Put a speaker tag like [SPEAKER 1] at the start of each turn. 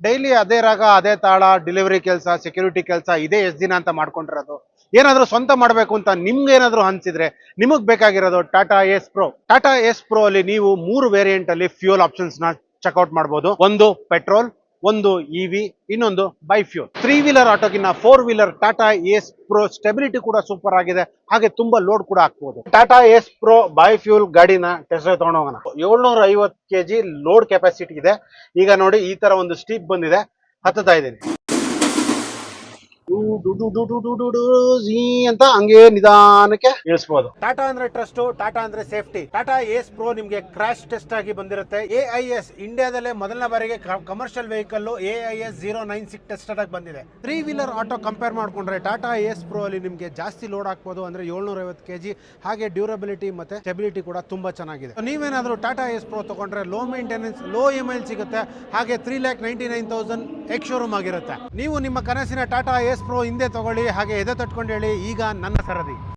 [SPEAKER 1] Daily ಅದೇ ರಾಗ ಅದೇ ತಾಳ, ಡೆಲಿವರಿ ಕೆಲಸ, ಸೆಕ್ಯೂರಿಟಿ ಕೆಲಸ ಇದೇ ಎಷ್ಟು ದಿನ ಅಂತ ಮಾಡ್ಕೊಂಡಿರೋದು. ಏನಾದರೂ ಸ್ವಂತ ಮಾಡಬೇಕು ಅಂತ ನಿಮ್ಗೆ ಏನಾದರೂ ಅನ್ಸಿದ್ರೆ ನಿಮಗ್ ಬೇಕಾಗಿರೋದು ಟಾಟಾ ಏಸ್ ಪ್ರೋ. ಟಾಟಾ ಏಸ್ ಪ್ರೋ ಅಲ್ಲಿ ನೀವು 3 ವೇರಿಯಂಟ್ ಅಲ್ಲಿ ಫ್ಯೂಯಲ್ ಆಪ್ಷನ್ಸ್ ನ ಚೆಕ್ಔಟ್ ಮಾಡಬಹುದು. ಒಂದು ಪೆಟ್ರೋಲ್, ಒಂದು ಇವಿ, ಇನ್ನೊಂದು ಬೈಫ್ಯೂಲ್. 3 ವೀಲರ್ ಆಟೋಗಿನ್ನ 4 ವೀಲರ್ ಟಾಟಾ ಏಸ್ ಪ್ರೋ ಸ್ಟೆಬಿಲಿಟಿ ಕೂಡ ಸೂಪರ್ ಆಗಿದೆ, ಹಾಗೆ ತುಂಬಾ ಲೋಡ್ ಕೂಡ ಹಾಕ್ಬಹುದು. ಟಾಟಾ ಏಸ್ ಪ್ರೋ ಬೈಫ್ಯೂಲ್ ಗಾಡಿನ ಟೆಸ್ಟ್ ಡ್ರೈವ್ ತಗೊಂಡು ಹೋಗೋಣ. 750 kg ಲೋಡ್ ಕೆಪಾಸಿಟಿ ಇದೆ. ಈಗ ನೋಡಿ ಈ ತರ ಒಂದು ಸ್ಟೀಪ್ ಬಂದಿದೆ, ಹತ್ತುತ್ತಾ ಇದ್ದೀನಿ ಅಂತ ಹಂಗೆ ನಿಧಾನಕ್ಕೆ ಇಳಿಸಬಹುದು. ಟಾಟಾ ಅಂದ್ರೆ ಟ್ರಸ್ಟ್, ಟಾಟಾ ಅಂದ್ರೆ ಸೇಫ್ಟಿ. ಟಾಟಾ ಏಸ್ ಪ್ರೋ ನಿಮ್ಗೆ ಕ್ರಾಶ್ ಟೆಸ್ಟ್ ಆಗಿ ಬಂದಿರುತ್ತೆ. AIS ಇಂಡಿಯಾದಲ್ಲೇ ಮೊದಲನೇ ಬಾರಿಗೆ ಕಮರ್ಷಿಯಲ್ ವೆಹಿಕಲ್ AIS 096 ಟೆಸ್ಟೆಡ್ ಆಗಿ ಬಂದಿದೆ. 3 ವೀಲರ್ ಆಟೋ ಕಂಪೇರ್ ಮಾಡ್ಕೊಂಡ್ರೆ ಟಾಟಾ ಏಸ್ ಪ್ರೋ ಅಲ್ಲಿ ನಿಮ್ಗೆ ಜಾಸ್ತಿ ಲೋಡ್ ಹಾಕ್ಬೋದು, ಅಂದ್ರೆ 750 kg. ಹಾಗೆ ಡ್ಯೂರಬಿಲಿಟಿ ಮತ್ತೆ ಸ್ಟೆಬಿಲಿಟಿ ಕೂಡ ತುಂಬಾ ಚೆನ್ನಾಗಿದೆ. ನೀವೇನಾದ್ರೂ ಟಾಟಾ ಏಸ್ ಪ್ರೋ ತಗೊಂಡ್ರೆ ಲೋ ಮೇಂಟೆನೆನ್ಸ್, ಲೋ EMI ಸಿಗುತ್ತೆ. ಹಾಗೆ 3,99,000 ಎಕ್ಸ್ ಶೋರೂಮ್ ಆಗಿರುತ್ತೆ. ನೀವು ನಿಮ್ಮ ಕನಸಿನ ಟಾಟಾ ಏಸ್ ಪ್ರೋ ಹಿಂದೆ ತಗೊಳ್ಳಿ, ಹಾಗೆ ಎದೆ ತಟ್ಕೊಂಡು ಹೇಳಿ, ಈಗ ನನ್ನ ಸರದಿ.